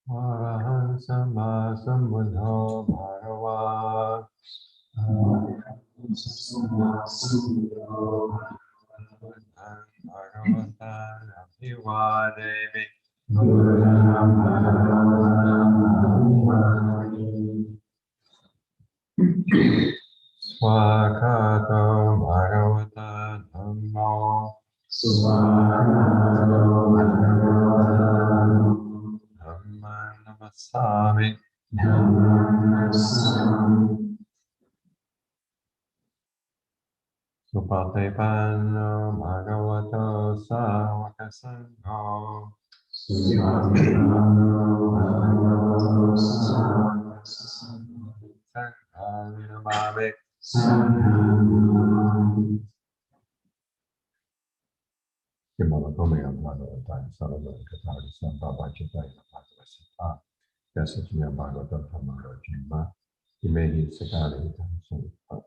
Arahant Samma Sambuddho Bhagava. Bhagavatam Abhivadevi. Swakato Bhagavata Dhammo. Dhamma Namasami. Supatipanno Bhagavato Sāvaka Sangho. Sanghang Namami. Kimala Tomaya Bhagavata Ṭhānissaro Ṭhānissaro Bhagavata Bhagavata Yasatya Bhagavata Dhamma Jima Imehi Sakali Ṭhānissaro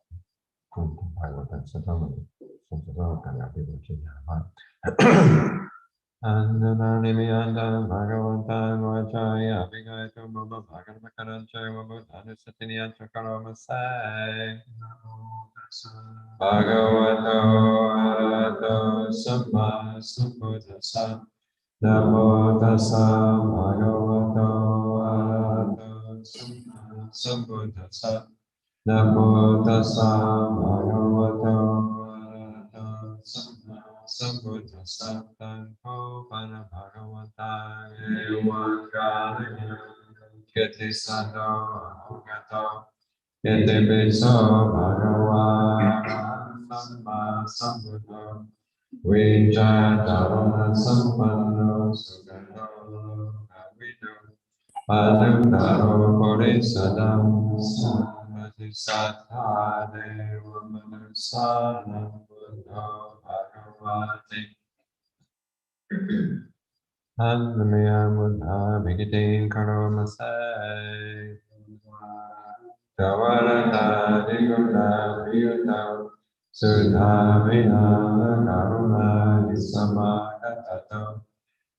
Kuntu Bhagavata Satama Sansara Kanyati Vajayama Andanani Anda Bhagavata Vajaya Abhigayatu Mama Bhagavata Karanchaya Mama Dhanasatini Antrakarama Sai Bhagavato Arahato Samma Sambuddhassa Namo Tassa Bhagavato Arahato Samma Sambuddhassa Namo Tassa Bhagavato Arahato Samma Sambuddhassa Tanho Pana Bhagavata Evangalaya Keti Sado Ahugato Yete Beso Bhagava Samma Sambuddho Vijayadharana Sampanno Sugando Kavido Padudaro Purisadam Samati Sattva Deva Manusana Buddho Bhagavati Annamaya Buddha Bhikiti Karomasai Tavarata Diguna Viyuta Sudha Vihana Karuna Visamakatato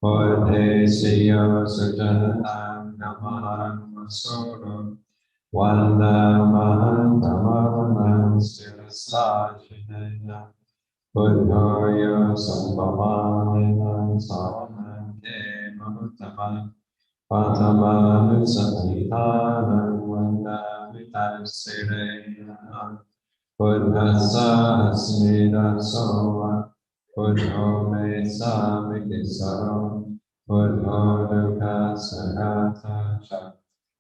Bodhe Siyo Sujanatam Namahan Masuro Wanda Mahan Tamaranam Sirasashinena Buddhoyo Sambhavanena Saranam Ke Mahutaman Patamanu Satitanam Wanda Vitam Sirena Buddhasa Asmida Soa Buddho Me Samikisaro Buddho Dukkha Sagata Cha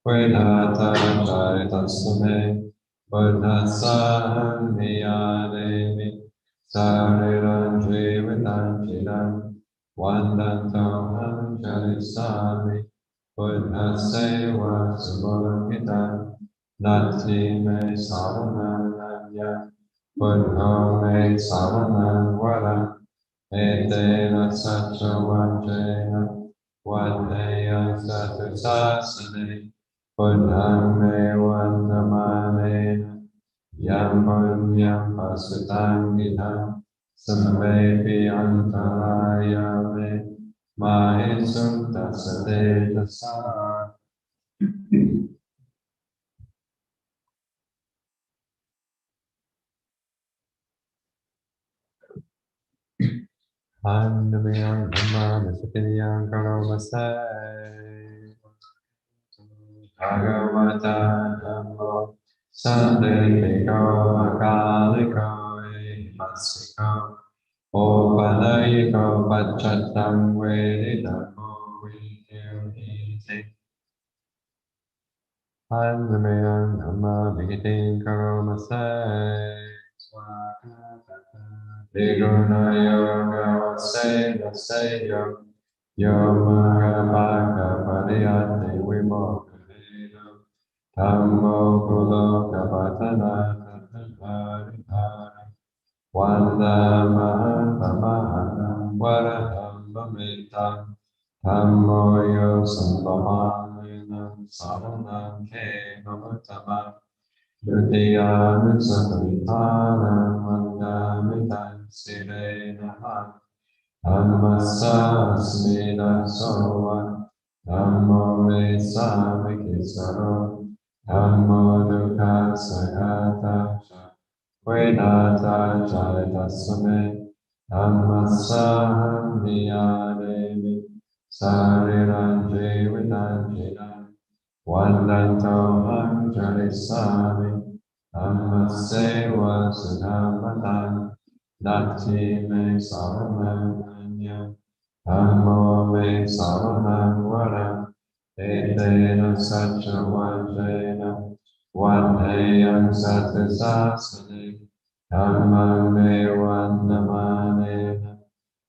Vedata Jaitasame Buddhasa Niyadevi Sariran Jivitan Chidan Vandanto Anjalisami Buddhaseva Subhakitan Nati Me Sarananya Buddho Me Saranang Vara Etena Sacha Vajena Vandeya Satu Sasane Buddham Me Vandamanena Yam Punyam Pasutangidam Sammepi Antaraya Me Mahisum Tasate Tasa Annamaya Dhamma Nisatiyam Karomasai Bhagavata Dhammo Sandhiko Akaliko Ehimasiko Opanayiko Pachatam Vedidamo Vidyamhiti Annamaya Dhamma Bhikiti Karomasai Diguna Yoga Vasena Seyo Yoma Bhaka Pariyate Vimokadena Dhammo Kuloka Vatana Tattvaritara Vanda Mahatamaha Varadhamma Mettā Dhammo Yo Sambhavanenam Saranam Ke Mamatama Dutiyānu Savitānam Vandamitam Sirenaha Dhammasa Asmida Sova Dhammo me samikisaro, Dhammo dukkha sagata, Vedata jayasame, Dhammasaham niyademi, Sariranji vidanjina, Vandantoham jarisami, Dhammaseva sudhamatan, Nati me sarananya, Dhammo me saranam vara, Etena sacha vajena, Vandeyam satasasane, Dhamma me vannamanena,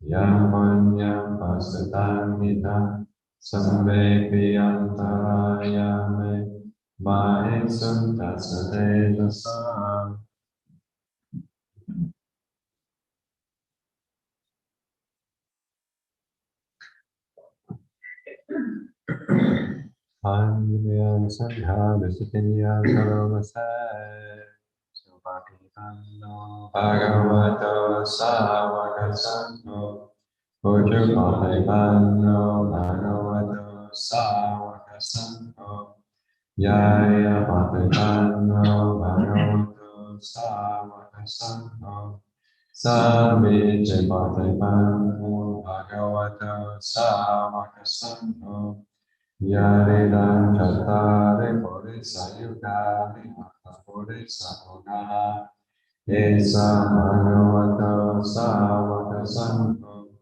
Yam vanyam pasatanita, Sambe piyantaraya me, Mahesam tasate jasa. Anjaya Sangha Visitiya Karomasai Subhatipanno Bhagavato Savaka Sangho Ujjapatipanno Bhagavato Savaka Sangho Yaya Patipanno Bhagavato Savaka Sangho Samije Patipanno Bhagavato Savaka Sangho Yaridan Chatare Purisa Yugani Mata Purisa Pugana Esa Bhagavato Savaka Sangho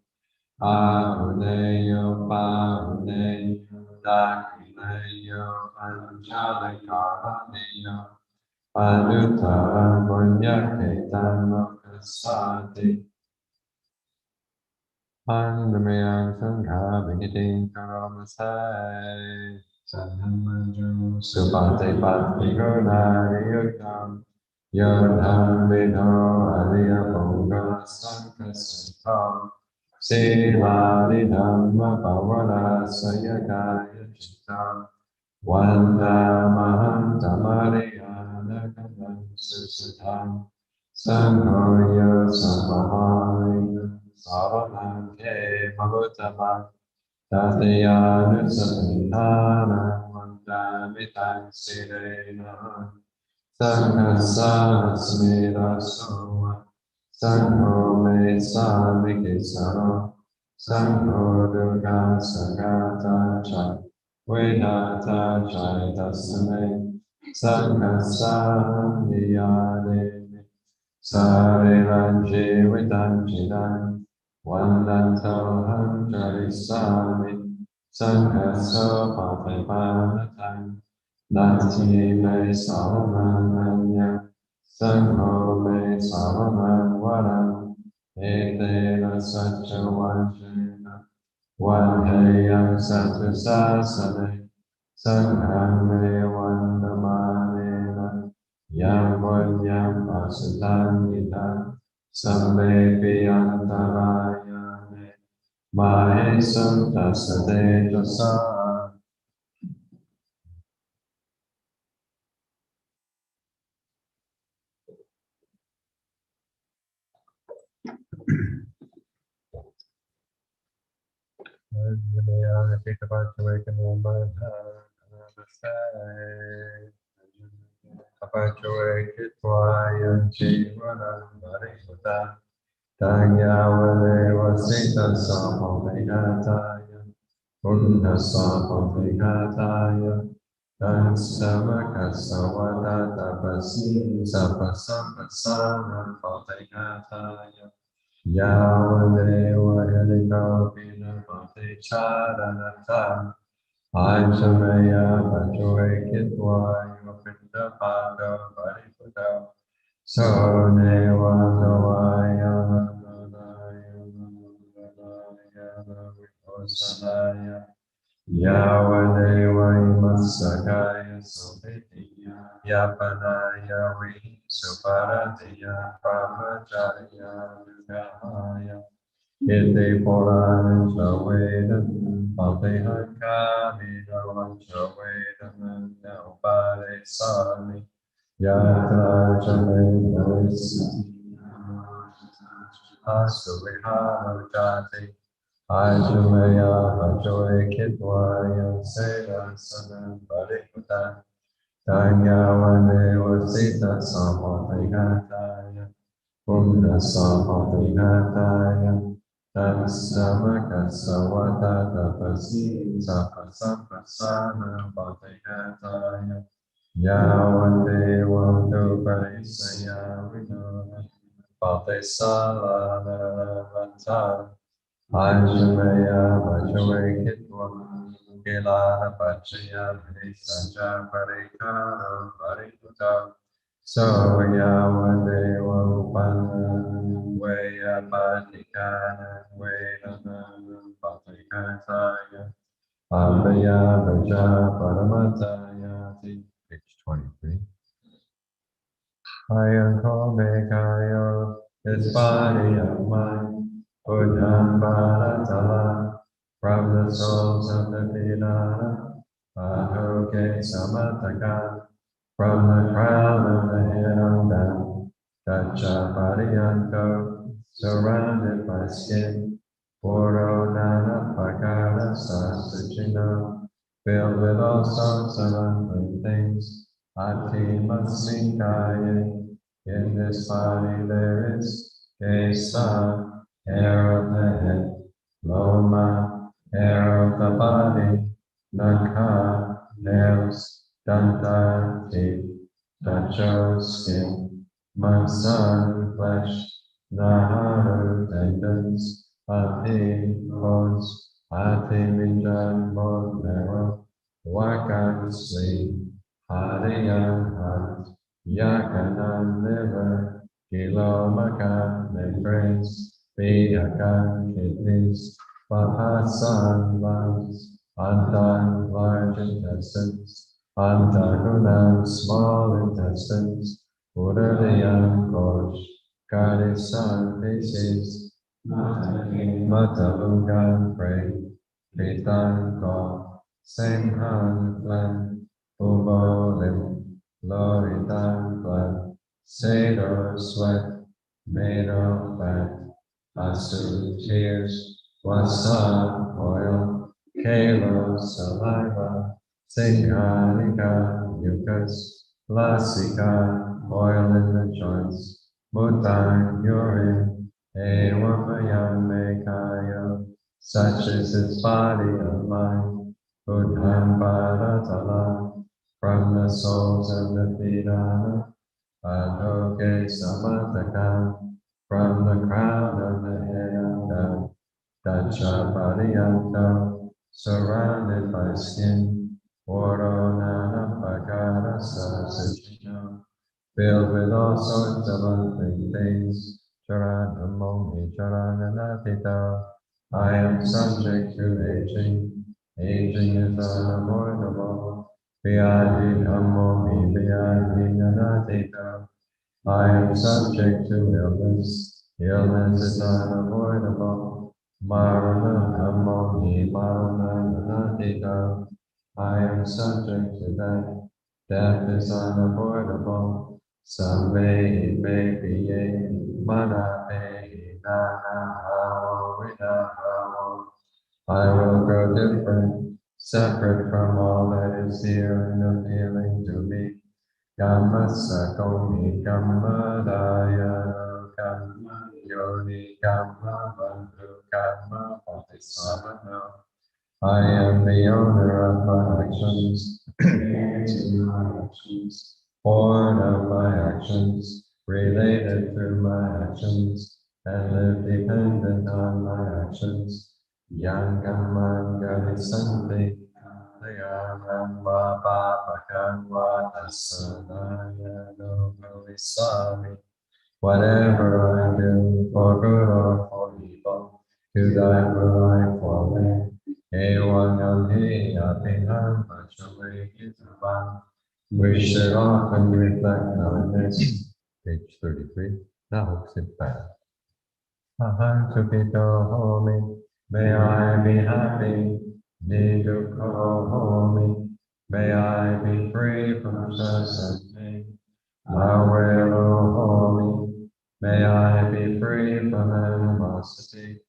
Ahuneyo Pahuneyo Dakineyo Anjali Karaniyo Panuta Punya Ketan Lokasati Pandamaya Sangha Viniti Karamasai Sanamaju Subhate Pati Gunari Yudham Yodham Vidho Ariya Ponga Sankasam Sivali Dhamma Pavana Sayakaya Chitam Vandamaham Tamariyana Kadam Susutam Sanghoya Sampahaya Savanam Ke Bhavutava Tatayana Satantana Vandamitam Sirena Sanghasana Smita Soma Sangho Me Samikisaro Sangho Durga Sagata Cha Vedata Jaitasame Sanghasana Niyademi Sariranji Vidanjidan Vandantoham Jarisami Sanghaso Patipanatan Nati me sarananya Sangho me saranang varam Etena sacha vajena Vandeyam satusasane Sangham me vandamanena Yam vanyam pasatanita Sambe piyantarayane Mahesam tasade jasa. I think about to wake and mind about to wake it why and chivana marikuta Tanya vale vasita sapavigataya Unda sapavigataya Dan samakasavada tapasi sapasapasana pavigataya Yavadeva Yadikapina Pati Charanata Anjamaya Pachoe Kitwa Yopinda Pada Pariputa So Deva Dovaya Nadaya Vihosanaya Yavadeva Imasakaya Sopitiya Yapanaya Vi Suparatiya Brahmacharya Vihaya Iti Purana Shavedan Patehanka Vidavan Shavedan Upare Sami Yatra Jane Darisi Asuvihara Jati Ajumaya Vajoe Kitwaya Seda Sana Parikuta Danyavane Vasita Samadhigataya Pumna Samadhigataya Tasamaka Tapasi Sapasapasana Padhigataya Yavande Vandu Parisaya Vinona Padhisala Vata Ajamaya Vajoe Kitwa Kila Pachaya Saja Parikara Parikuta Soyavadeva Upana Vaya Patikana Vedana Patikataya Abhaya Vaja Paramataya. Page 23. I am Komekayo, this body of mine, Buddham Bharatala, from the souls of the Pidana, Ahoke Samataka, from the crown of the head on down, Dacha Pariyanto, surrounded by skin, Puro Nana Pakara Sasuchino, filled with all sorts of unclean things, Ati Masminkaye, in this body there is Kesa, hair of the head, Loma, hair of the body, Nakha, nails, Danta, teeth, Dacho, skin, Mansan, flesh, Naharu, tendons, Ati, bones, Ati, minjan, bone marrow, Wakan, sleep, Hariyan, heart, Yakanan, liver, Kilomakan, membranes, Piyakan, kidneys, Bahasan, lungs, Antan, large intestines, Antagunan, small intestines, Uradayan, kosh, Karisan, feces, Matalungan, brain, Pitan, gall, Senghan, phlegm, Ubolim, Loritan, blood, Sador, sweat, Mado, fat, Asu, tears, Wasa, oil, Kalo, saliva, Singhanika, mucus, Lasika, oil in the joints, Mutan, urine, Ewamayamekaya, such is this body of mine, Buddham Bharatala, from the souls of the Pidana, Adoke Samataka, from the crown of the head down, Dacha Pariyanto, surrounded by skin, Oro Nana Pakara Sasachino, filled with all sorts of unclean things, Charanamoni Charananatita, I am subject to aging, aging is unavoidable, Vyadi Dhammomi Vyadi Nanatita, I am subject to illness, illness is unavoidable, Marana Dhammomi Marana Nanatita, I am subject to death, death is unavoidable, Sambe Bebiye Manape Nana Hao Vidahao. I will grow different, separate from all that is here and appealing to me. Kamma Sakomi Kamma Daya Kamma Yoni Kamma Bandhu Kamma Patisavana. I am the owner of my actions, born of my actions, related through my actions, and live dependent on my actions. Yangamanga Santi, Yamamba Papakangwa Tasanaya no Moisami. Whatever I do, for good or for evil, to thy will I fall in. We should often reflect on this. Page 33. Now sit back. Aham Sukito Homi, may I be happy. Nidukho Homi, may I be free from stress and pain. Awelo Homi, may I be free from animosity.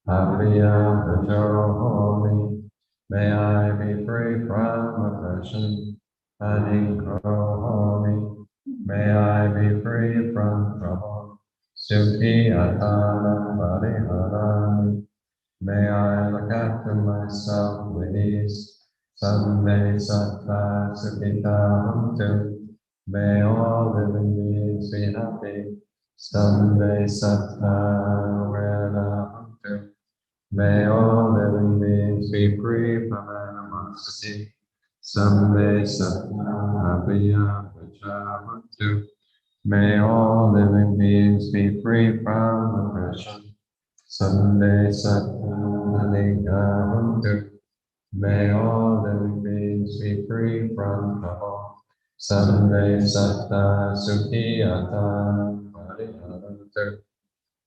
Abhiya Vajoro. May I be free from oppression. Adikrohomi. May I be free from trouble. Sukhi Atana Pariharami. May I look after myself with ease. Sambe Sattva Sukhita Huntu. May all living beings be happy. Sambe Sattva Rena Huntu. May all living beings be free from animosity. Sambe Sattva Abhiya Vajavantu. May all living beings be free from oppression. Sambe Sattva Niggavantu. May all living beings be free from trouble. Sambe Sattva Sukhiyata Pariharantu.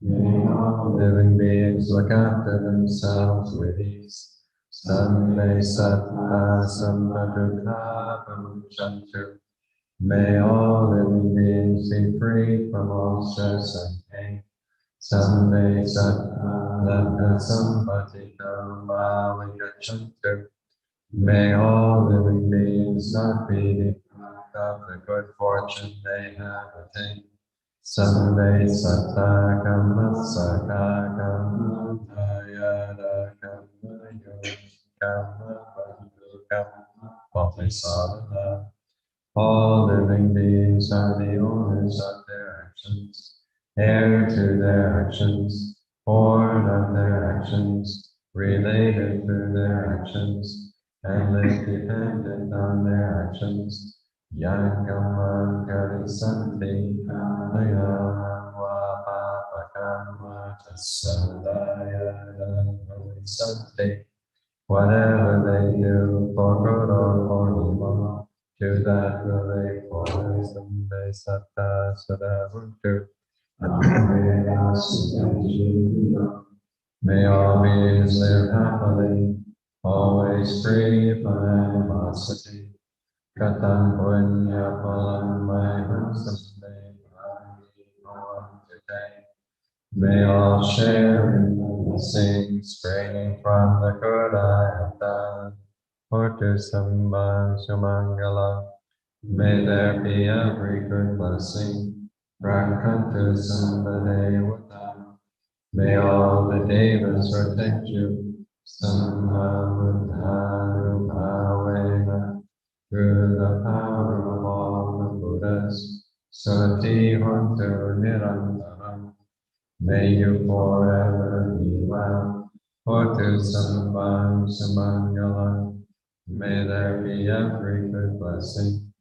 May all living beings look after themselves with ease. Sambe Sattva Sammadukha Pamuchantu. May all living beings be free from all stress and pain. Sambe Sattva Lata Sampatika Bhavayachantu. May all living beings not be deprived of the good fortune they have attained. Sambe Sattva Kammasaka Kammatayada Kammayo Kamma Bandhu Kamma Bodhisattva. All living beings are the owners of their actions, heir to their actions, born of their actions, related to their actions, and live dependent on their actions. Yangamam Karisanti Kamaya Wapapakama Tasadaya Karisanti. Whatever they do, for good or for evil, to that will they fall. Sambe Sattva Sadavuntu. May all beings live happily, always free from animosity. Katam punya palam maham sambe bhagi today. May all share in the blessings springing from the good I have done. Hotu Sambhang Sumangala. May there be every good blessing. Rakantu Sambhadevata. May all the devas protect you. Sammabuddharupavena. Through the power of all the Buddhas. Sati Hontu Nirantaram. May you forever be well. Hotu Sambhang Sumangala. May there be every good blessing.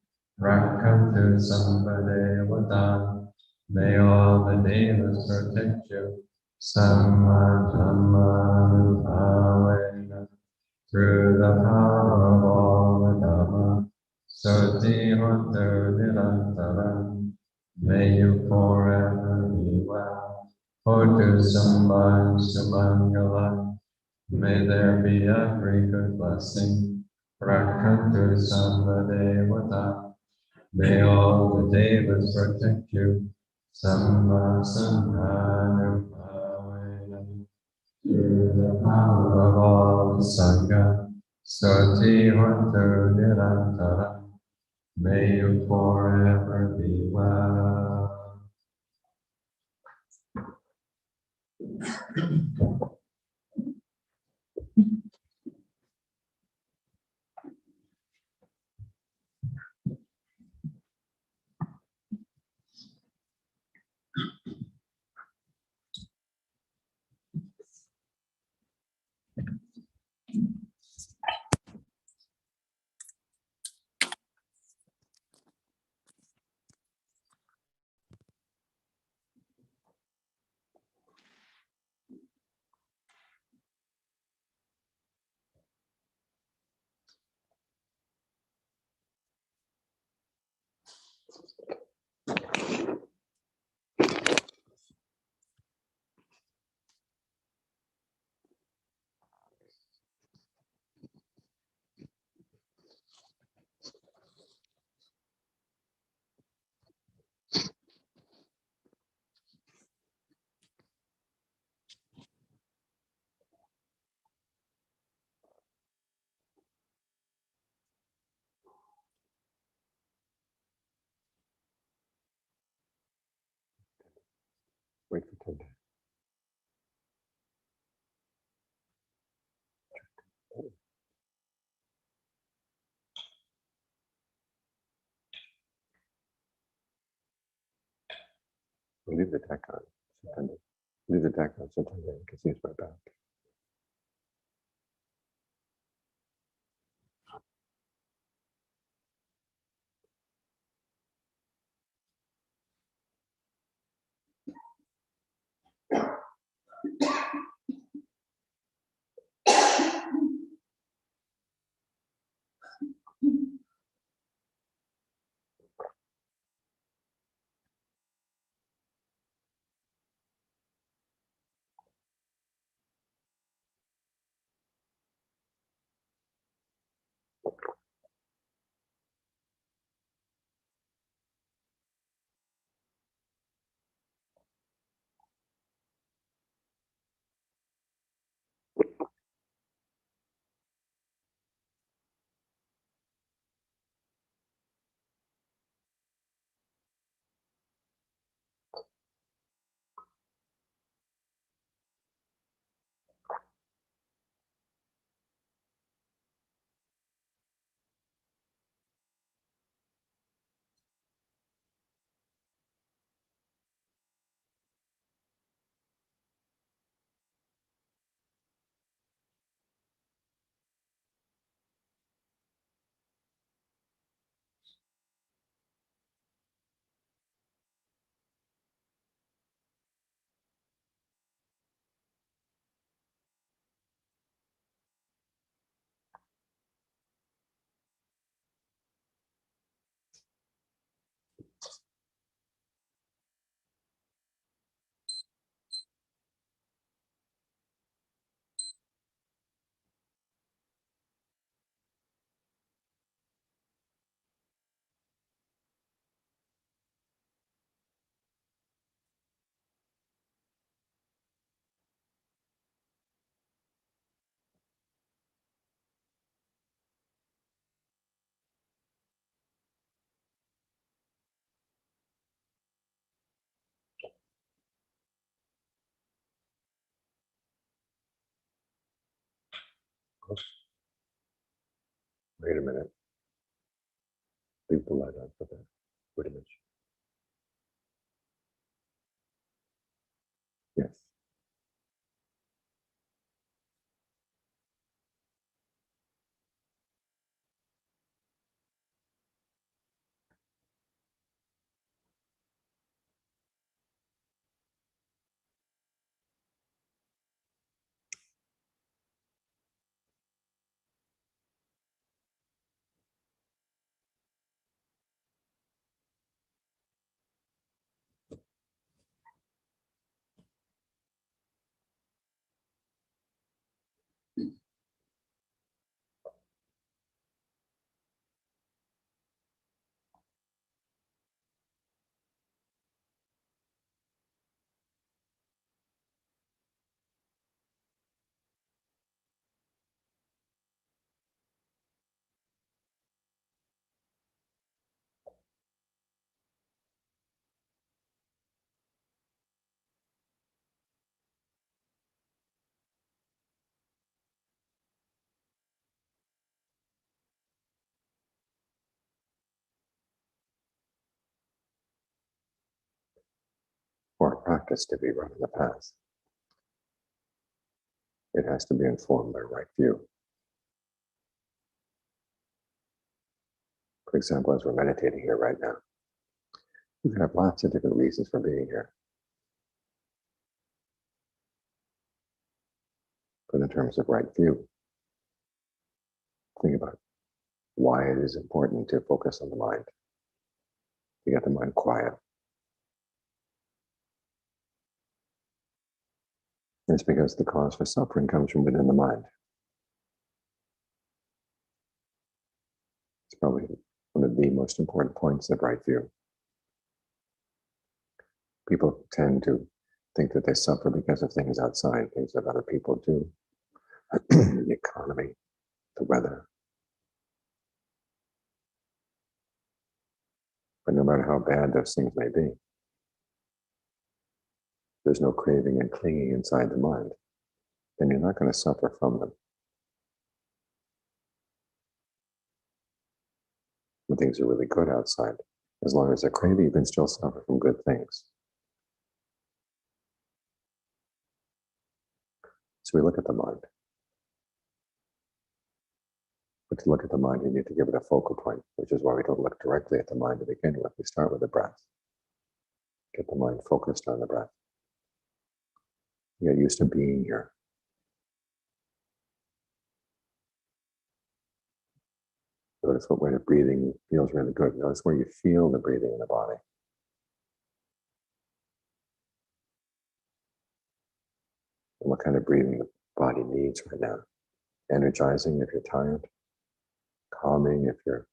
Rakantu Sambhadevata. May all the devas protect you. Sammadhammanupavena. Through the power of all the Dhamma. Soti Hontu Nirantaram. May you forever be well. Hotu Sambhang Sumangala. May there be every good blessing. Rakantu Sambhadevata. May all the devas protect you. Sammasamhanupavena. Through the power of all the Sangha. Sati Hontu Nirantara. May you forever be well. Wait for 10 days. We'll leave the deck on. Sometimes leave the deck on. Sometimes I can use my back. Wait a minute. Leave the light on for that. Wait a minute. Yes. For a practice to be run in the path, it has to be informed by right view. For example, as we're meditating here right now, you can have lots of different reasons for being here. But in terms of right view, think about why it is important to focus on the mind, to get the mind quiet. And it's because the cause for suffering comes from within the mind. It's probably one of the most important points of right view. People tend to think that they suffer because of things outside, things that other people do, the economy, the weather. But no matter how bad those things may be, there's no craving and clinging inside the mind, then you're not going to suffer from them. When things are really good outside, as long as they're craving, you can still suffer from good things. So we look at the mind. But to look at the mind, you need to give it a focal point, which is why we don't look directly at the mind to begin with. We start with the breath. Get the mind focused on the breath. You get used to being here. Notice what way the breathing feels really good. Notice where you feel the breathing in the body. And what kind of breathing the body needs right now. Energizing if you're tired. Calming if you're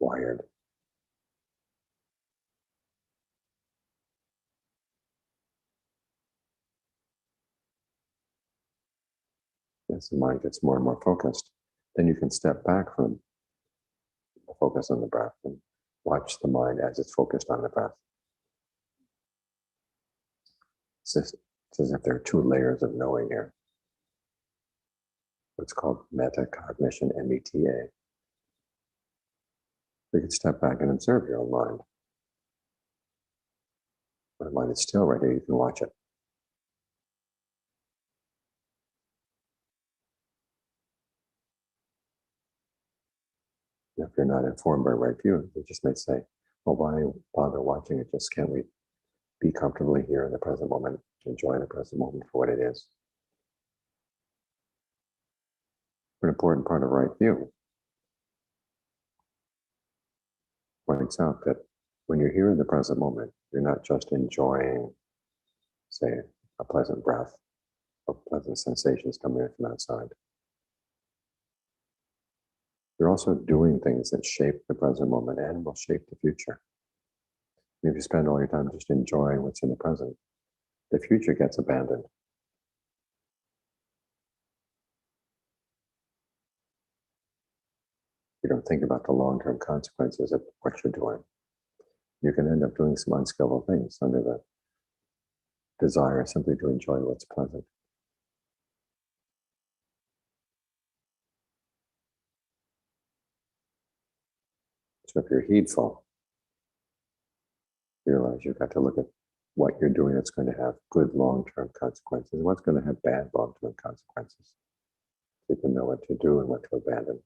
wired. As the mind gets more and more focused, then you can step back from the focus on the breath and watch the mind as it's focused on the breath. It's as if there are two layers of knowing here. What's called metacognition, M-E-T-A. You can step back and observe your own mind. When the mind is still right here, you can watch it. If you're not informed by right view, you just may say, well, why bother watching it? Just can't we be comfortably here in the present moment, enjoy the present moment for what it is? An important part of right view points out that when you're here in the present moment, you're not just enjoying, say, a pleasant breath or pleasant sensations coming in from outside. You're also doing things that shape the present moment and will shape the future. And if you spend all your time just enjoying what's in the present, the future gets abandoned. You don't think about the long-term consequences of what you're doing. You can end up doing some unskillful things under the desire simply to enjoy what's pleasant. So if you're heedful, you realize you've got to look at what you're doing that's going to have good long-term consequences, and what's going to have bad long-term consequences. So you can know what to do and what to abandon.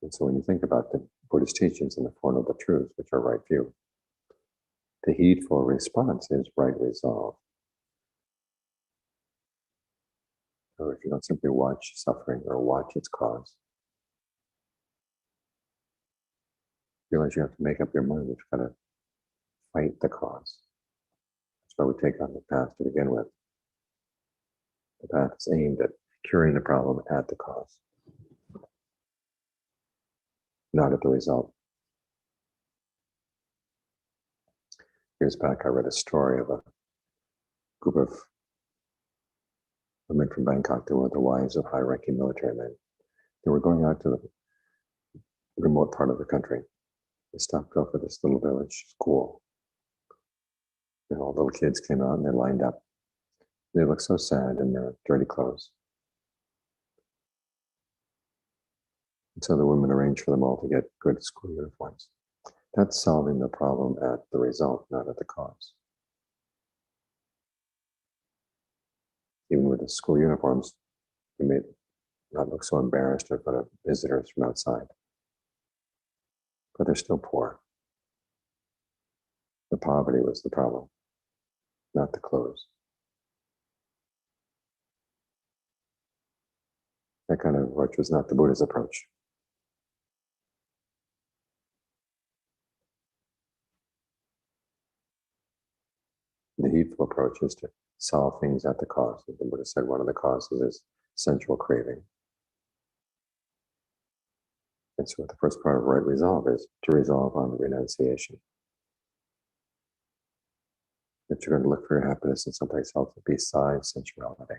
And so when you think about the Buddhist teachings and the Four Noble Truths, which are right view, the heedful response is right resolve. Or if you don't simply watch suffering or watch its cause, realize you have to make up your mind. You've got to fight the cause. That's why we take on the path to begin with. The path is aimed at curing the problem at the cause, not at the result. Years back, I read a story of a group of women from Bangkok. They were the wives of high-ranking military men. They were going out to the remote part of the country. They stopped off at this little village school. And all the little kids came out and they lined up. They looked so sad in their dirty clothes. And so the women arranged for them all to get good school uniforms. That's solving the problem at the result, not at the cause. Even with the school uniforms, you may not look so embarrassed in front of visitors from outside. But they're still poor. The poverty was the problem, not the clothes. That kind of approach was not the Buddha's approach. The heedful approach is to solve things at the cause. As the Buddha said, one of the causes is sensual craving. And so the first part of right resolve is to resolve on renunciation. If you're going to look for your happiness in someplace else besides sensuality.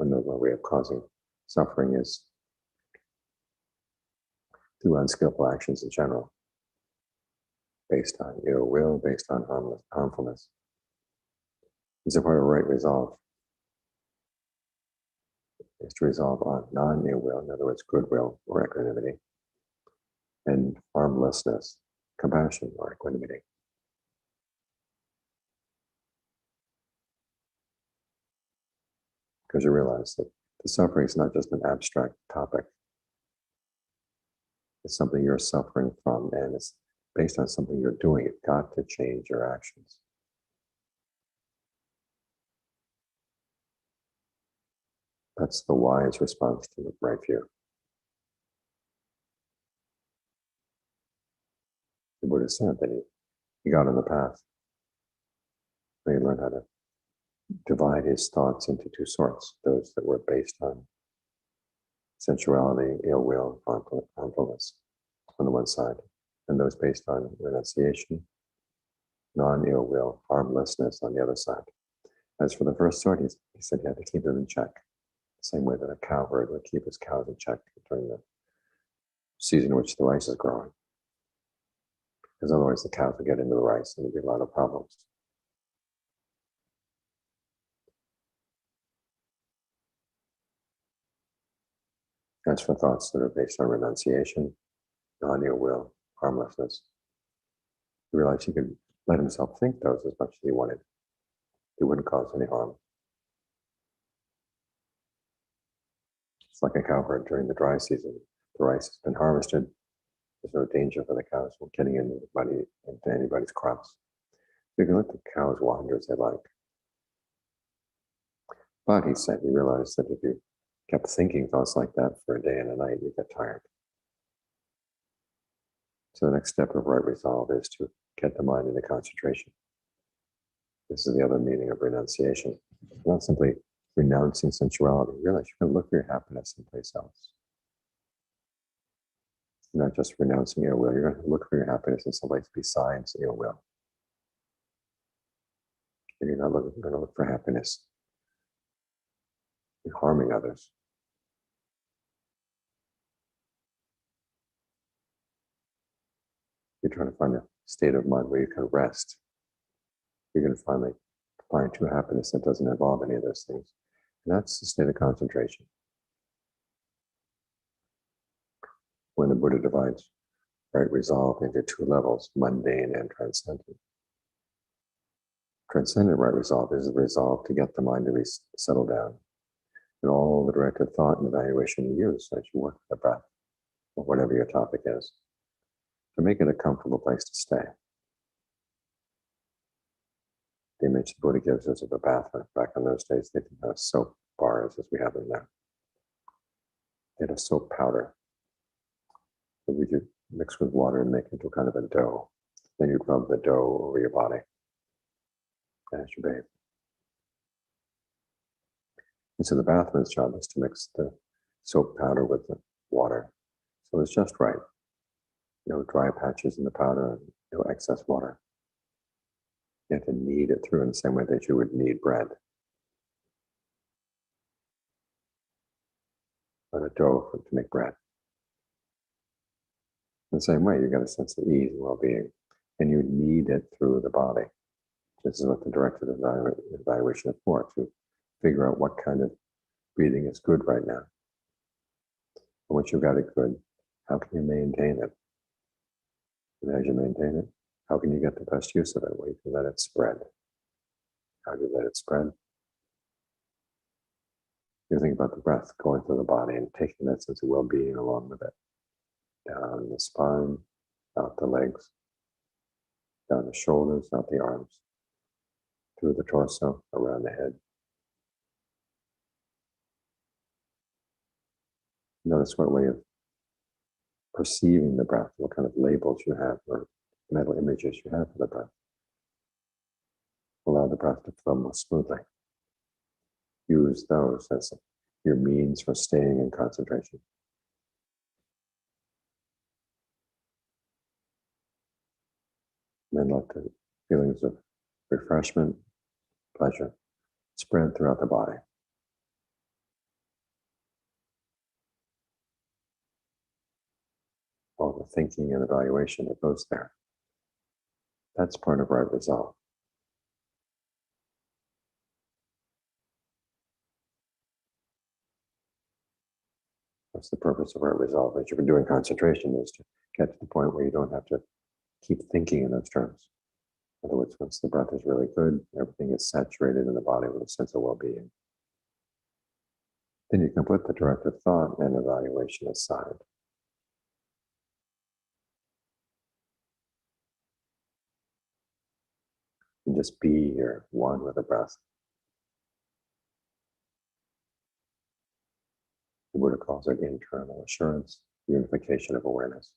Another way of causing suffering is through unskillful actions in general, based on ill will, based on harmfulness. It's a part of right resolve is to resolve on non-ill will, in other words, goodwill or equanimity, and harmlessness, compassion or equanimity. Because you realize that the suffering is not just an abstract topic. It's something you're suffering from, and it's based on something you're doing. You've got to change your actions. That's the wise response to the right view. The Buddha said that he got on the path. He learned how to divide his thoughts into two sorts, those that were based on sensuality, ill will, harmfulness on the one side, and those based on renunciation, non-ill will, harmlessness on the other side. As for the first sort, he said you had to keep them in check, the same way that a cowherd would keep his cows in check during the season in which the rice is growing. Because otherwise the cows would get into the rice and there'd be a lot of problems. As for thoughts that are based on renunciation, non-ill will, harmlessness, he realized he could let himself think those as much as he wanted. It wouldn't cause any harm. It's like a cowherd during the dry season. The rice has been harvested. There's no danger for the cows from getting into anybody's crops. You can let the cows wander as they like. But he said, he realized that if you kept thinking thoughts like that for a day and a night, you get tired. So the next step of right resolve is to get the mind into concentration. This is the other meaning of renunciation. Not simply renouncing sensuality. Realize you can look for your happiness someplace else. You're not just renouncing ill will, you're going to look for your happiness in someplace besides ill will. And you're not going to look for happiness in harming others. You're trying to find a state of mind where you can rest. You're going to finally find true happiness that doesn't involve any of those things. And that's the state of concentration. When the Buddha divides right resolve into two levels, mundane and transcendent. Transcendent right resolve is the resolve to get the mind to settle down. And all the directed thought and evaluation you use as you work with the breath, or whatever your topic is, to make it a comfortable place to stay. The image the Buddha gives us of a bath, back in those days, they didn't have soap bars as we have them now. They had a soap powder that we could mix with water and make into kind of a dough. Then you'd rub the dough over your body as you bathe. And so the bathman's job is to mix the soap powder with the water. So it's just right. No dry patches in the powder and no excess water. You have to knead it through in the same way that you would knead bread. Or the dough to make bread. In the same way, you get a sense of ease and well-being, and you knead it through the body. This is what the directed evaluation is for, to figure out what kind of breathing is good right now. And once you've got it good, how can you maintain it? And as you maintain it, how can you get the best use of it? Well, you can let it spread. How do you let it spread? You think about the breath going through the body and taking that sense of well-being along with it. Down the spine, out the legs, down the shoulders, out the arms, through the torso, around the head. Notice what way of perceiving the breath, what kind of labels you have or mental images you have for the breath. Allow the breath to flow more smoothly. Use those as your means for staying in concentration. And then let the feelings of refreshment, pleasure, spread throughout the body. thinking and evaluation that goes there. That's part of right resolve. That's the purpose of right resolve. As you've been doing concentration, is to get to the point where you don't have to keep thinking in those terms. In other words, once the breath is really good, everything is saturated in the body with a sense of well-being. Then you can put the directed thought and evaluation aside. And just be here, one with the breath. The Buddha calls it internal assurance, unification of awareness.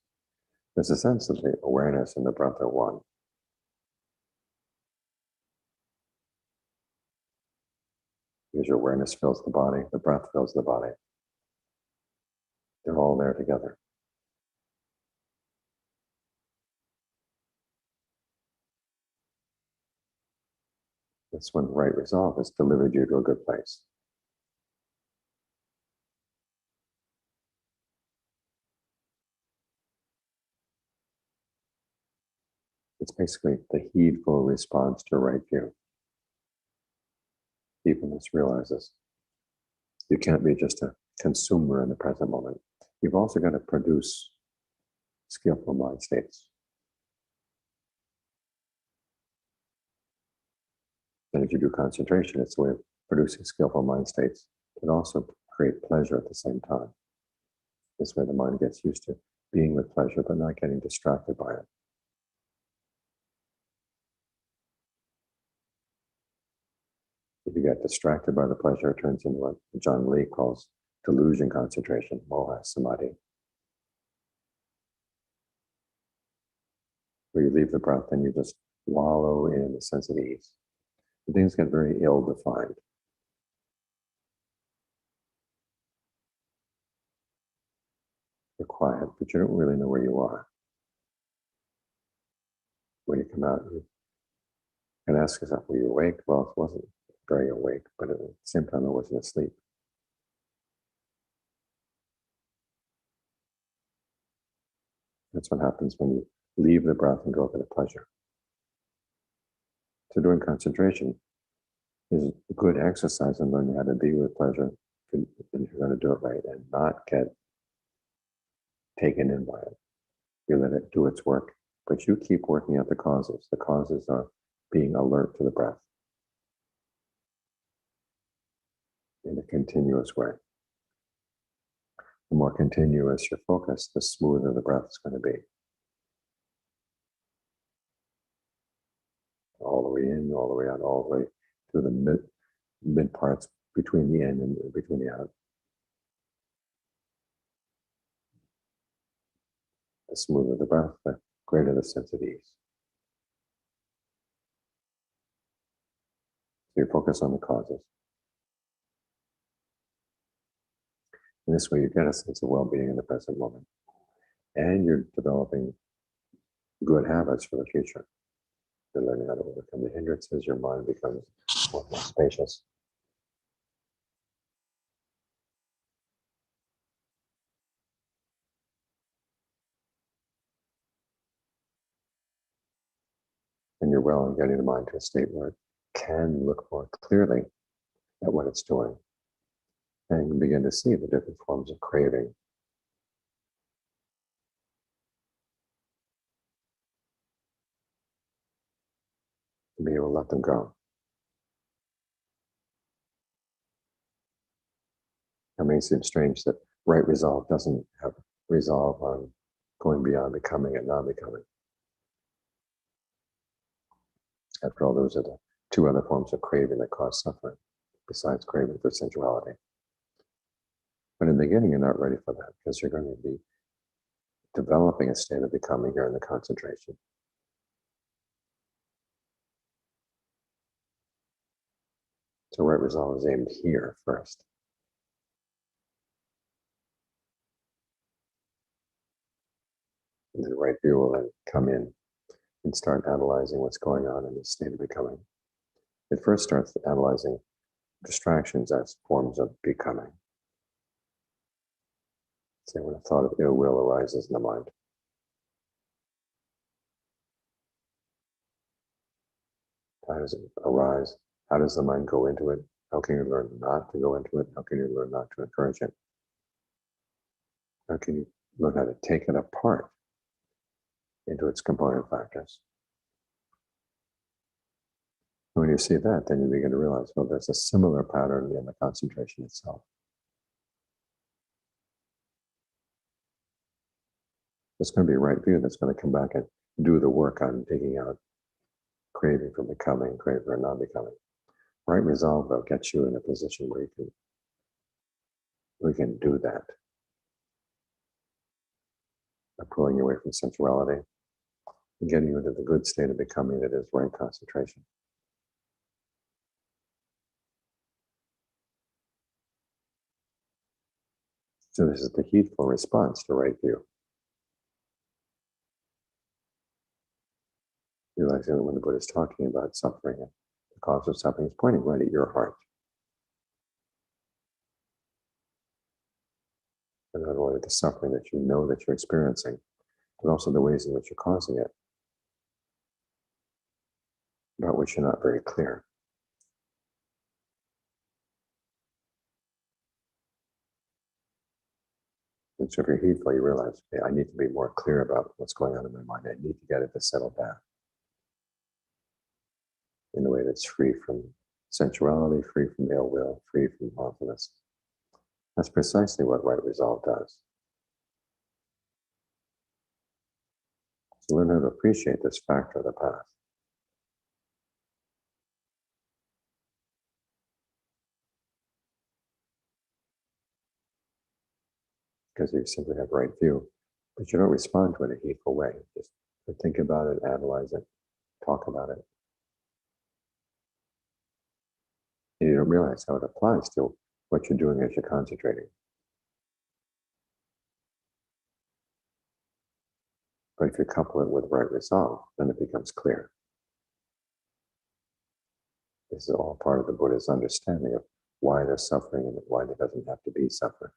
There's a sense that the awareness and the breath are one. Because your awareness fills the body, the breath fills the body. They're all there together. That's when right resolve has delivered you to a good place. It's basically the heedful response to right view. Heedfulness realizes you can't be just a consumer in the present moment. You've also got to produce skillful mind states. And if you do concentration, it's a way of producing skillful mind states that also create pleasure at the same time. This way the mind gets used to being with pleasure, but not getting distracted by it. If you get distracted by the pleasure, it turns into what John Lee calls delusion concentration, moha samadhi. Where you leave the breath and you just wallow in a sense of ease. And things get very ill-defined. You're quiet, but you don't really know where you are. When you come out, you can ask yourself, were you awake? Well, it wasn't very awake, but at the same time, I wasn't asleep. That's what happens when you leave the breath and go up into pleasure. So doing concentration is a good exercise in learning how to be with pleasure, and you're going to do it right and not get taken in by it. You let it do its work, but you keep working out the causes. The causes are being alert to the breath in a continuous way. The more continuous your focus, the smoother the breath is going to be. All the way in, all the way out, all the way to the mid parts between the in and between the out. The smoother the breath, the greater the sense of ease. So you focus on the causes. And this way you get a sense of well-being in the present moment. And you're developing good habits for the future. You're learning how to overcome the hindrances, your mind becomes more spacious. And you're well in getting the mind to a state where it can look more clearly at what it's doing and you begin to see the different forms of craving. And be able to let them go. It may seem strange that right resolve doesn't have resolve on going beyond becoming and non-becoming. After all, those are the two other forms of craving that cause suffering, besides craving for sensuality. But in the beginning, you're not ready for that because you're going to be developing a state of becoming here in the concentration. So right resolve is aimed here first. And then right view will then come in and start analyzing what's going on in this state of becoming. It first starts analyzing distractions as forms of becoming. Say when a thought of ill will arises in the mind, How does it arise? How does the mind go into it? How can you learn not to go into it? How can you learn not to encourage it? How can you learn how to take it apart into its component factors? When you see that, then you begin to realize, well, there's a similar pattern in the concentration itself. It's going to be a right view that's going to come back and do the work on digging out craving for becoming, craving for non-becoming. Right resolve, though, gets you in a position where we can do that. By pulling you away from sensuality and getting you into the good state of becoming that is right concentration. So this is the heedful response to right view. Realizing that when the Buddha is talking about suffering, the cause of suffering is pointing right at your heart. And not only the suffering that you know that you're experiencing, but also the ways in which you're causing it, about which you're not very clear. And so if you're heedful, you realize, okay, I need to be more clear about what's going on in my mind. I need to get it to settle down in a way that's free from sensuality, free from ill will, free from harmfulness. That's precisely what right resolve does. So learn how to appreciate this factor of the path. Because you simply have right view, but you don't respond to it in a heedful way. Just think about it, analyze it, talk about it. And you don't realize how it applies to what you're doing as you're concentrating. But if you couple it with right resolve, then it becomes clear. This is all part of the Buddha's understanding of why there's suffering and why there doesn't have to be suffering.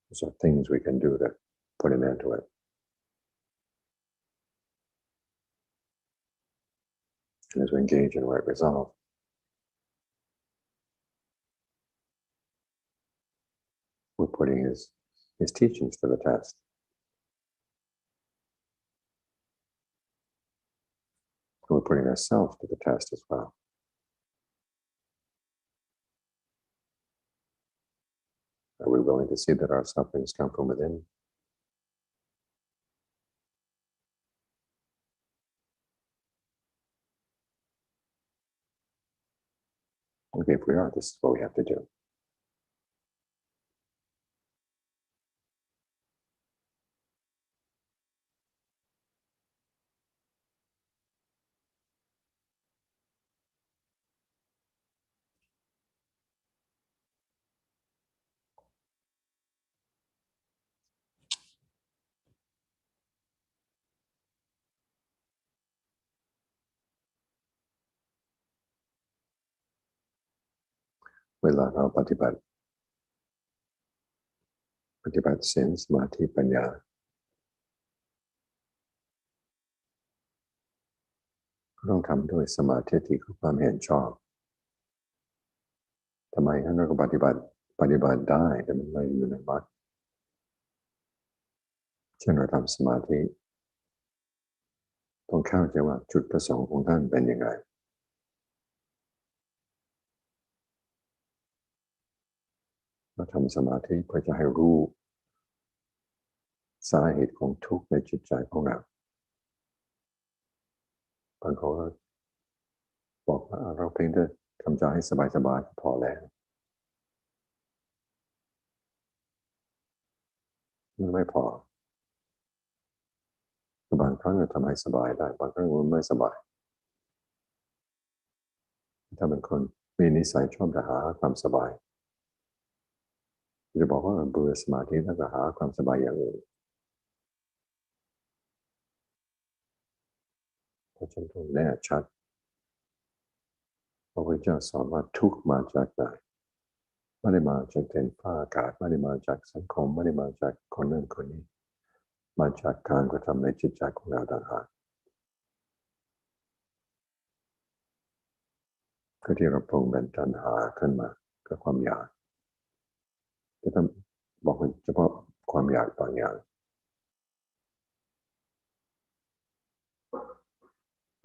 Those are things we can do to put an end to it. And as we engage in right resolve, we're putting his teachings to the test. We're putting ourselves to the test as well. Are we willing to see that our sufferings come from within? Okay, if we are, this is what we have to do.เวลาเราปฏิบัติศีลสมาธิปัญญาก็ต้องทำด้วยสมาธิที่คือความเห็นชอบทำไมเราก็ปฏิบัติได้แต่มันไม่อยู่ในมรรคเช่นเราทำสมาธิต้องเข้าใจว่าจุดประสงค์ของท่านเป็นยังไงเราทำสมาธิเพื่อจะให้รู้สาเหตุของทุกข์ในจิตใจของเราบางคนบอกว่าเราเพียงแต่ทำใจให้สบายๆก็พอแล้วมันไม่พอบางครั้งเราทำให้สบายได้บางครั้งมันไม่สบายถ้าเป็นคนมีนิสัยชอบจะหาความสบายจะบอกว่าเบื่อสมาธิแล้วก็หาความสบายอย่างอื่นเพราะฉะนั้นต้องแน่ชัดพระพุทธเจ้าสอนว่าทุกข์มาจากไหนไม่ได้มาจากดินฟ้าอากาศไม่ได้มาจากสังคมไม่ได้มาจากคนนั้นคนนี้มาจากการกระทำในจิตใจของเราต่างหาก ก็ที่เราปรุงเป็นตัณหาขึ้นมาก็ความอยากจะต้องบอกเฉพาะความอยากบางอย่าง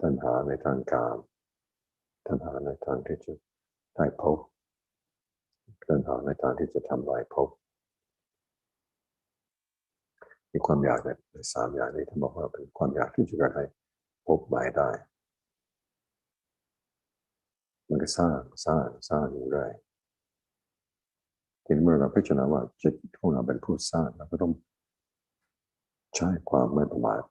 ตัณหาในทางกามตัณหาในทางที่จะได้พบตัณหาในทางที่จะทำลายภพมีความอยากในสามอย่างนี้ท่านบอกว่าเป็นความอยากที่จะกระให้พบใหม่ได้มันก็สร้างอยู่เรื่อยทีนี้เมื่อเราพิจารณาว่าจิตของเราเป็นผู้สร้างเราก็ต้องใช้ความไม่ประมาท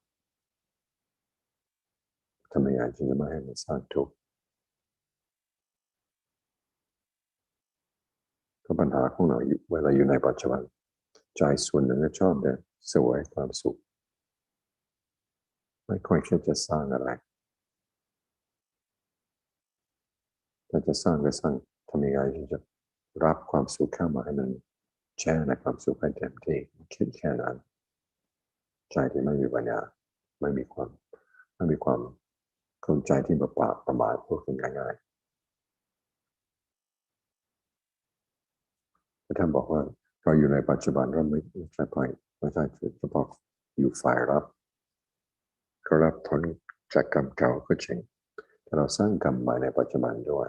ทำยังไงจึงจะไม่ให้มันสร้างทุกข์ก็ปัญหาของเราเวลาอยู่ในปัจจุบันใจส่วนหนึ่งก็ชอบแต่สวยความสุขไม่ค่อยคิดจะสร้างอะไรถ้าจะสร้างก็สร้างทำยังไงจึงจะรับความสุขเข้ามาให้มันแช่ในความสุขให้เต็มที่คิดแค่นั้นใจที่ไม่มีปัญญาไม่มีความเข้าใจที่ประมาทพูดกันง่ายๆแต่ท่านบอกว่าเราอยู่ในปัจจุบันเราไม่ใช่เฉพาะอยู่ฝ่ายรับก็รับผลจากกรรมเก่าก็จริงแต่เราสร้างกรรมใหม่ในปัจจุบันด้วย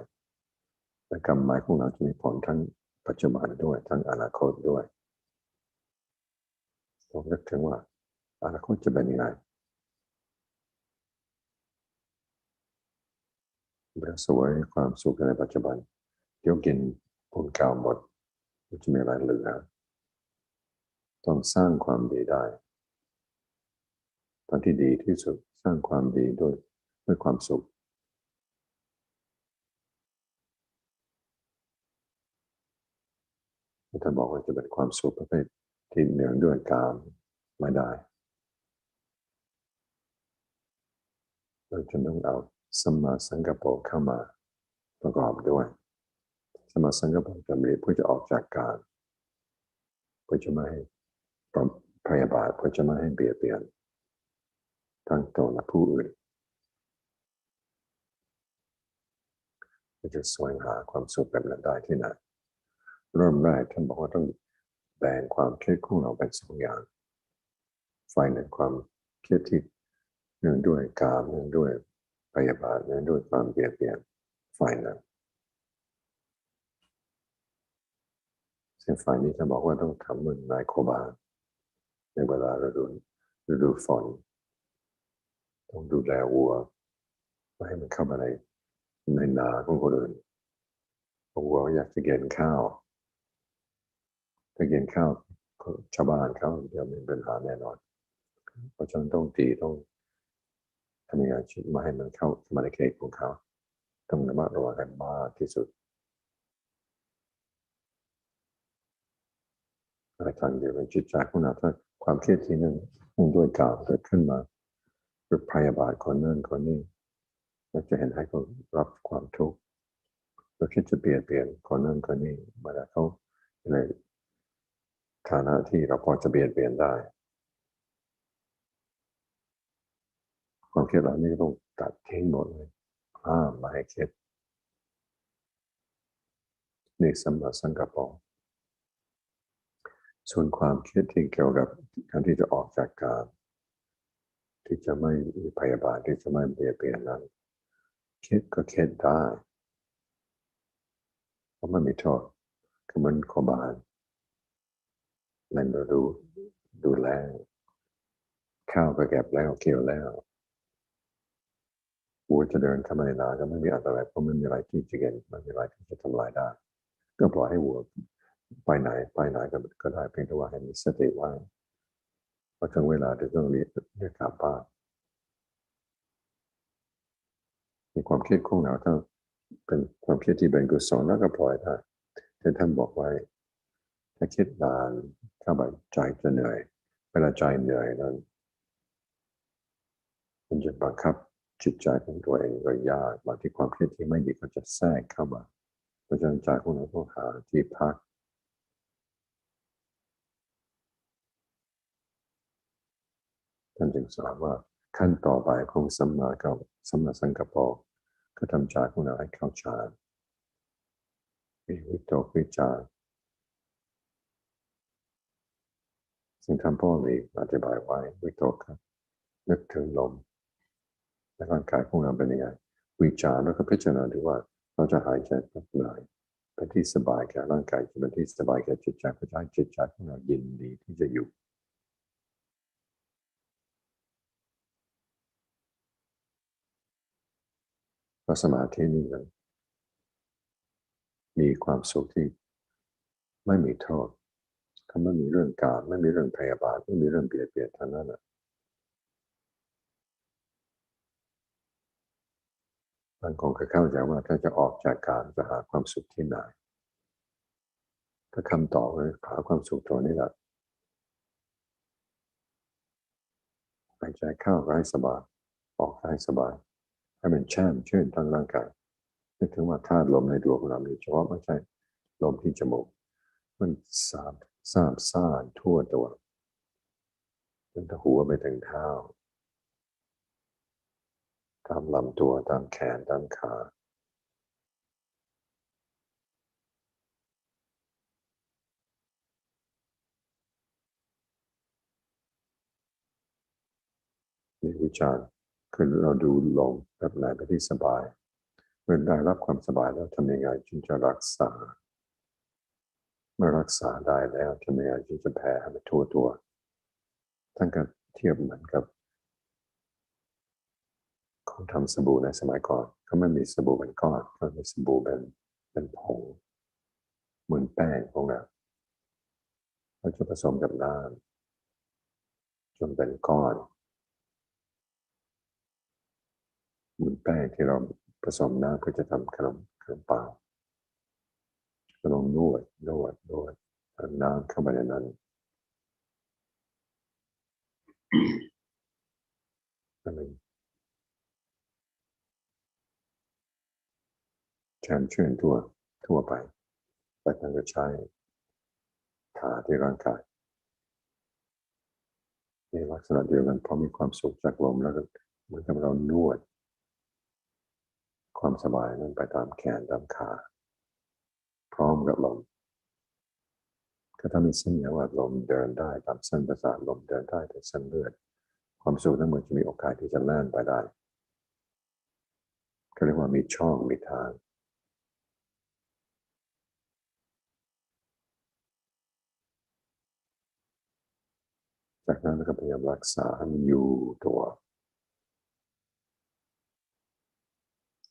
และกรรมใหม่ของเราจะมีผลทั้งปัจจุบันด้วยทั้งอนาคตด้วยต้องนึกถึงว่าอนาคตจะเป็นยังไงเมื่อสวยความสุขในปัจจุบันเดี๋ยวกินผลเก่าหมดมันจะมีอะไรเหลือต้องสร้างความดีได้ตอนที่ดีที่สุดสร้างความดีด้วยความสุขท่านบอกว่าจะเป็นความสุขประเภทที่เนื่องด้วยกามไม่ได้เราจะต้องเอาสัมมาสังกัปปะเข้ามาประกอบด้วยสัมมาสังกัปปะจะมีเพื่อจะออกจากการเพื่อจะไม่ให้พยาบาทเพื่อจะไม่ให้เบียดเบียนทั้งตนและผู้อื่นจะแสวงหาความสุขแบบนั้นได้ที่ไหนเริ่มแรกท่านบอกว่าต้องแบ่งความคิดของเราเป็นสองอย่างฝ่ายหนึ่งความคิดที่เนื่องด้วยกามเนื่องด้วยพยาบาทเนื่องด้วยความเบียดเบียนฝ่ายหนึ่งซึ่งฝ่ายนี้ท่านบอกว่าต้องทำเหมือนนายโคบาในเวลาฤดูฝนต้องดูแลวัวไม่ให้มันเข้ามาในนาของคนอื่นวัวอยากจะกินข้าวถ้ากินข้าวชาวบ้านเขาเดี๋ยวมีปัญหาแน่นอนเพราะฉะนั้นต้องทำยังไงมาให้มันเข้ามาในเขตของเขาต้องระมัดระวังกันมากที่สุดในทางเดียวกันจิตใจของเราถ้าความคิดที่หนึ่งด้วยกามเกิดขึ้นมาหรือพยาบาทคนนั้นคนนี้เราจะเห็นให้เขารับความทุกข์เราคิดจะเปลี่ยนคนนั้นคนนี้มาแล้วเขาในฐานะที่เราพอจะเปลี่ยนได้ความคิดเหล่านี้ต้องตัดทิ้งหมดเลยห้ามไม่ให้คิดนี่สัมมาสังกัปปะส่วนความคิดที่เกี่ยวกับการที่จะออกจากการที่จะไม่มีพยาบาทที่จะไม่เบียดเบียนนั้นคิดก็คิดได้เพราะมันมีโทษก็เหมือนโคบาลเล่นดูแลข้าวก็เก็บแล้วเกี่ยวแล้ววัวจะเดินเข้ามาในนาก็ไม่มีอันตรายเพราะไม่มีอะไรที่จะเกินไม่มีอะไรที่จะทำลายได้ก็ปล่อยให้วัวไปไหนก็ได้เพียงแต่ว่าให้มีสติว่าพอถึงเวลาที่ต้องเรียกกลับบ้านมีความคิดของเราถ้าเป็นความคิดที่เป็นกุศลแล้วก็ปล่อยได้แต่ท่านบอกไว้ถ้าคิดนานเข้าไปใจจะเหนื่อยเวลาใจเหนื่อยนั้นมันจะบังคับจิตใจของตัวเองก็ยากบางที่ความคิดที่ไม่ดีก็จะแทรกเข้ามาเพราะฉะนั้นใจของเราต้องหาที่พักท่านจึงสอนว่าขั้นต่อไปของสัมมาสังกัปปะก็ทำใจของเราให้เข้าฌาน มีวิตกวิจารซึ่งท่านพ่อมีอธิบายไว้วิตกครับนึกถึงลมในร่างกายของเราเป็นยังไงวิจารแล้วก็พิจารณาดูว่าเราจะหายใจแบบไหนเป็นที่สบายแก่ร่างกายจะเป็นที่สบายแก่จิตใจเพื่อให้จิตใจของเรายินดีที่จะอยู่เพราะสมาธินี่นั้นมีความสุขที่ไม่มีโทษถ้าไม่มีเรื่องการไม่มีเรื่องพยาบาทไม่มีเรื่องเบียดเบียนทั้งนั้นนะบางคนก็เข้าใจว่าถ้าจะออกจากการจะหาความสุขที่ไหนก็คำตอบเลยหาความสุขตัวนี้แหละหายใจเข้าก็ให้สบายออกให้สบายให้มันแช่มชื่นทั้งร่างกายนึกถึงว่าธาตุลมในตัวของเรามีเฉพาะไม่ใช่ลมที่จมูกมันซ่านทั่วตัวตั้งแต่หัวไปถึงเท้าตามลำตัวตามแขนตามขานี่วิจารณ์คือเราดูลมแบบไหนไปที่สบายเมื่อได้รับความสบายแล้วทำยังไงจึงจะรักษาเมื่อรักษาได้แล้วทำยังไงจึงจะแผ่ให้มันทั่วตัวท่านก็เทียบเหมือนกับของทำสบู่ในสมัยก่อนเขาไม่มีสบู่เป็นก้อนเขามีสบู่เป็นผงเหมือนแป้งพวกนั้นเขาจะผสมกับน้ำจนเป็นก้อนเหมือนแป้งที่เราผสมน้ำเพื่อจะทำขนมปังก็ลองนวดน้ำเข้าไปในนั้นมันแช่มชื่นทั่วไปแต่ท่านก็ใช้ขาที่ร่างกายในลักษณะเดียวกันพอมีความสุขจากลมแล้วก็เหมือนกับเรานวดความสบายนั้นไปตามแขนตามขาพร้อมกับลมก็ถ้ามีสัญญาว่าลมเดินได้ตามเส้นประสาทลมเดินได้แต่เส้นเลือดความสุขทั้งหมดจะมีโอกาสที่จะแล่นไปได้ก็เรียกว่ามีช่องมีทางจากนั้นก็พยายามรักษาให้มันอยู่ตัว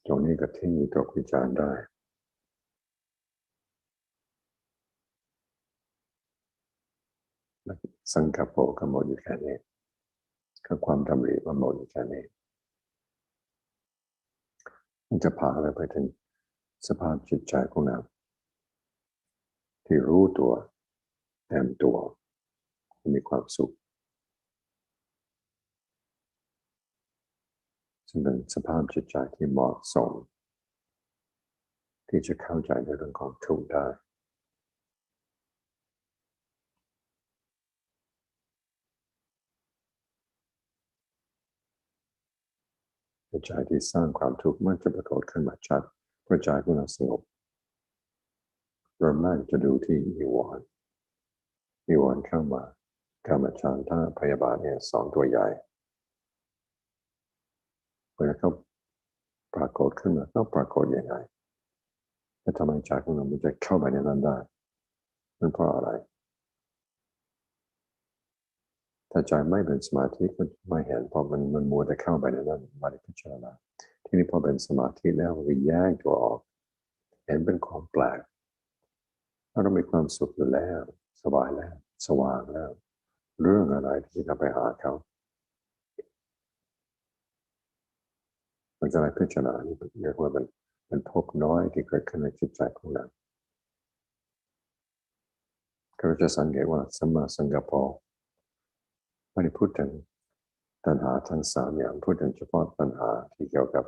ตรงนี้ก็ทิ้งวิตกวิจารได้สังกัปโปก็หมดอยู่แค่นี้ก็ความดำริมันหมดอยู่แค่นี้มันจะพาเราไปถึงสภาพจิตใจของเราที่รู้ตัวแต้มตัวมีความสุขซึ่งเป็นสภาพจิตใจที่เหมาะสมที่จะเข้าใจในเรื่องของทุกข์ได้ใจที่สร้างความทุกข์มันจะปรากฏขึ้นมาชัดเพื่อใจของเราสงบเริ่มแรกจะดูที่นิวรณ์เข้ามากามฉันทะพยาบาทเนี่ยสองตัวใหญ่เวลาเขาปรากฏขึ้นมาเขาปรากฏยังไงและทำไมใจของเรามันจะเข้าไปในนั้นได้มันเพราะอะไรถ้าใจไม่เป็นสมาธิก็ไม่เห็นเพราะมันมัวแต่เข้าไปในนั้นไม่ได้พิจารณาทีนี้พอเป็นสมาธิแล้วมันแยกตัวออกเห็นเป็นของแปลกเรามีความสุขอยู่แล้วสบายแล้วสว่างแล้วเรื่องอะไรที่จะไปหาเขามันจะไปพิจารณานี่เรียกว่าเป็นภพน้อยที่เกิดขึ้นในจิตใจของเราเราจะสังเกตว่าสัมมาสังกัปปะไม่ได้พูดถึงตัณหาทั้งสามอย่างพูดถึงเฉพาะตัณหาที่เกี่ยวกับ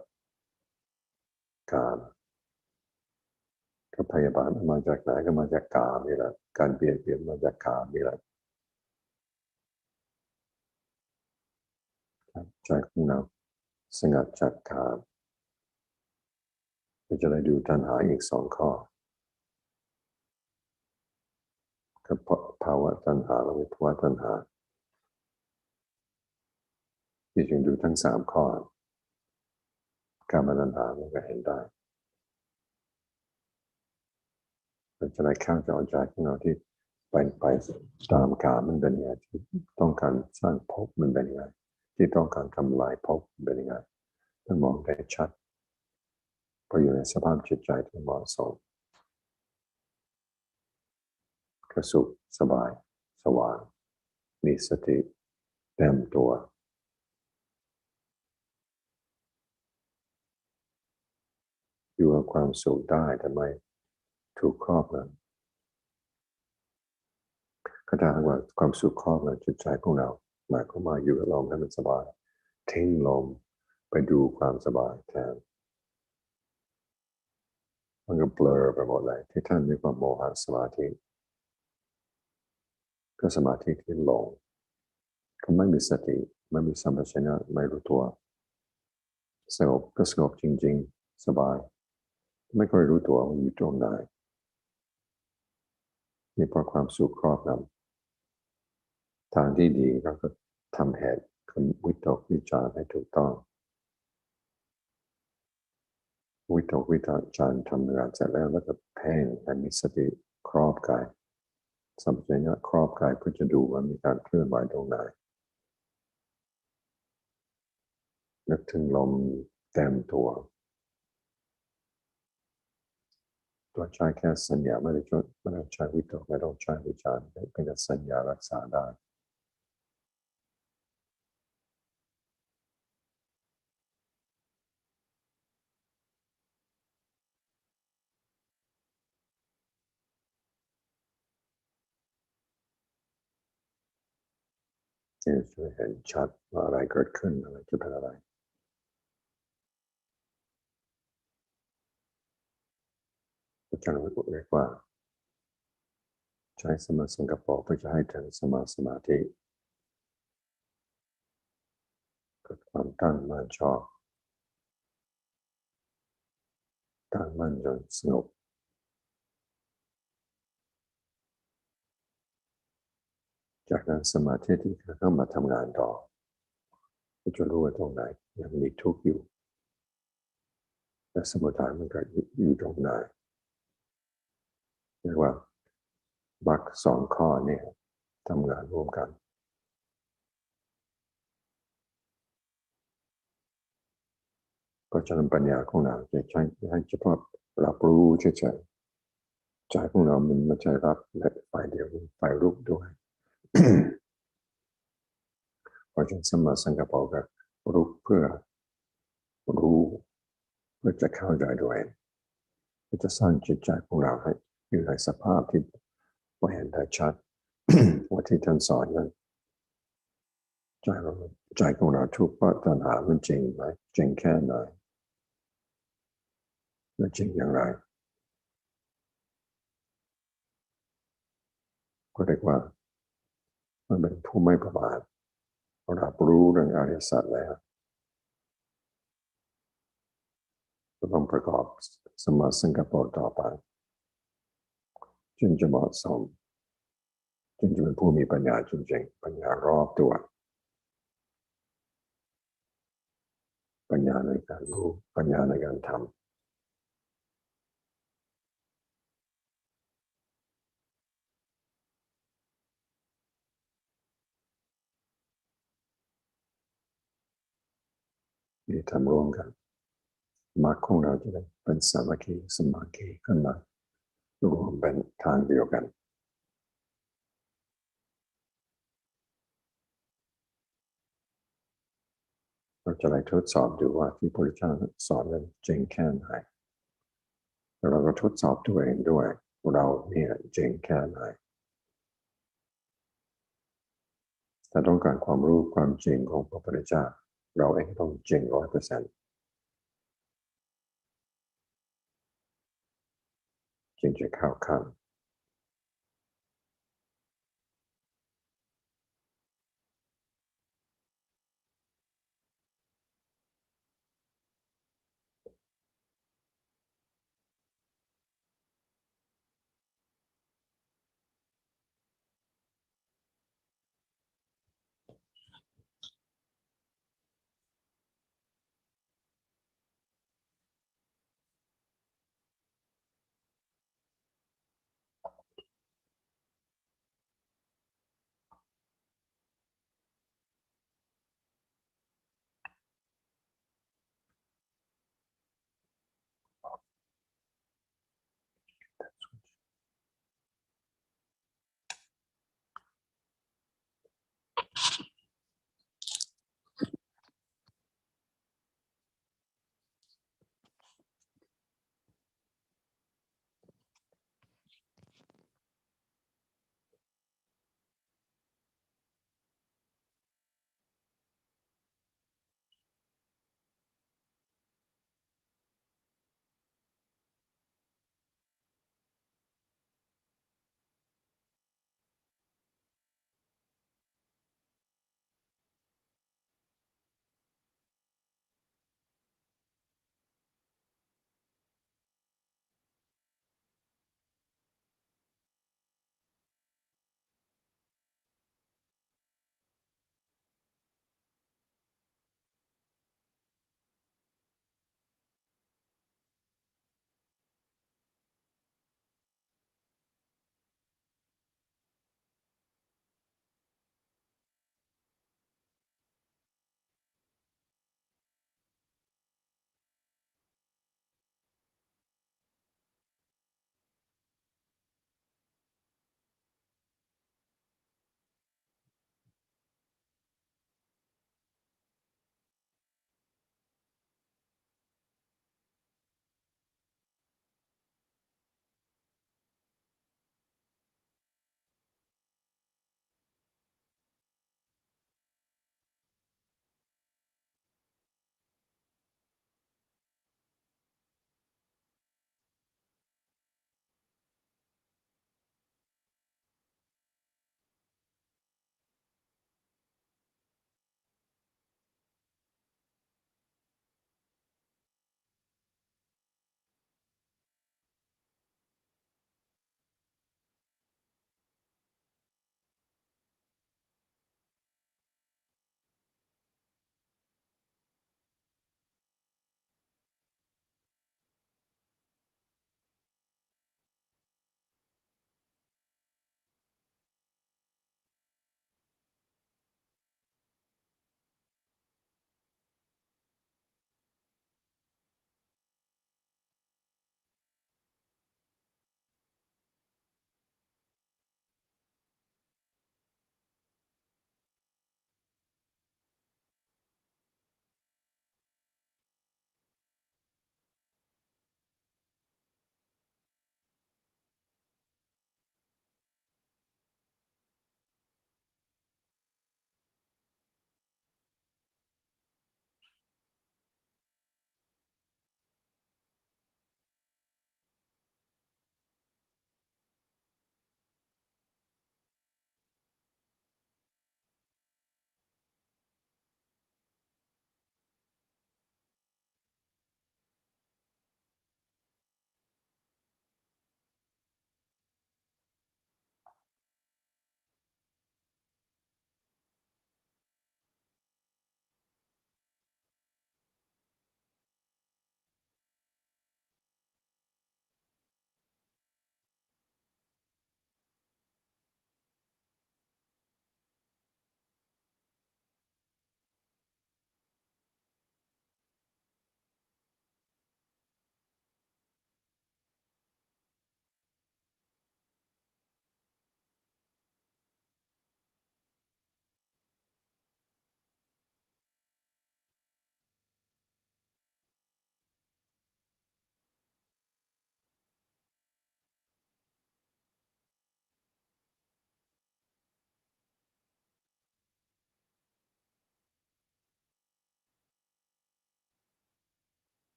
กับพยาบาทมาจากไหนก็มาจากกามนี่แหละการเปลี่ยนมาจากกามนี่แหละใจของเราสงัดจากกามเราจะได้ดูตัณหาอีกสองข้อ ตัณหาและวิภวตัณหาที่จริงดูทั้ง3 ข้อการมาตัณหามันก็เห็นได้เราจะได้ข้ามจากใจของเราที่ไปตามกามมันเป็นยังไงที่ต้องการสร้างภพมันเป็นยังไงที่ต้องการทำลายภพมันเป็นยังไงต้องมองได้ชัดพออยู่ในสภาพจิตใจที่เหมาะสมก็สุขสบายสว่างมีสติเต็มตัวอยู่กับความสุขได้แต่ไม่ถูกครอบงำก็ถ้าหากว่าความสุขครอบงำจิตใจของเราหมายความว่าอยู่กับลมให้มันสบายทิ้งลมไปดูความสบายแทนมันก็เบลอไปหมดเลยที่ท่านเรียกว่าโมหะสมาธิก็สมาธิที่หลงก็ไม่มีสติไม่มีสัมปชัญญะไม่รู้ตัวสงบก็สงบจริงๆสบายไม่ค่อยรู้ตัวว่าอยู่ตรงไหนนี่เพราะความสุขครอบงำทางที่ดีก็ทำเหตุคือวิตกวิจารให้ถูกต้องวิตกวิจารทำงานเสร็จแล้วก็เพ่งให้มีสติครอบกายสัมปชัญญะครอบกายเพื่อจะดูว่ามีการเคลื่อนไหวตรงไหนนึกถึงลมเต็มตัวใช้แค่สัญญาไม่ได้ใช้วิตกไม่ต้องใช้วิจารณ์เป็นแต่สัญญารักษาได้จะช่วยเห็นชัดว่าอะไรเกิดขึ้นอะไรจะเป็นอะไรอาจารย์เรียกว่าใช้สมาสังกัปปะเพื่อจะให้ถึงสมาธิเกิดความตั้งมั่นชอบตั้งมั่นจนสงบจากนั้นสมาธิที่เข้ามาทำงานต่อก็จะรู้ว่าตรงไหนยังมีทุกข์อยู่และสมุทัยมันก็อยู่ตรงไหนเรียกว่ามรรค2 ข้อเนี่ยทำงานร่วมกันก็จะนำปัญญาของเราจะใช้ให้เฉพาะรับรู้เฉยๆใจของเรามันไม่ใช่รับและฝ่ายเดียวฝ่ายรู้ด้วย เพราะฉะนั้นสมาสังกัปปะก็รู้เพื่อรู้เพื่อจะเข้าใจด้วยเพื่อจะสร้างจิตใจของเราให้อยู่ในสภาพที่เราเห็นได้ชัด ว่าที่ท่านสอนนั้นใจของเราทุกข์เพราะตัณหามันจริงไหมจริงแค่ไหนและจริงอย่างไรก็เรียกว่ามันเป็นผู้ไม่ประมาทรับรู้เรื่องอริยสัจแล้วก็ต้องประกอบสมาสังกัปปะต่อไปจึงจะเหมาะสมจึงจะเป็นผู้มีปัญญาจริงๆปัญญารอบตัวปัญญาในการรู้ปัญญาในการทำที่ทำร่วมกันมรรคของเราจะได้เป็นสามัคคีสมาธิขึ้นมารวมเป็นทางเดียวกันเราจะได้ทดสอบดูว่าที่พระพุทธเจ้าสอนนั้นจริงแค่ไหนแล้วเราก็ทดสอบตัวเองด้วยเราเนี่ยจริงแค่ไหนถ้าต้องการความรู้ความจริงของพระพุทธเจ้าเราเองต้องจริง100%จึงจะเข้าขั้น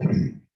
Right.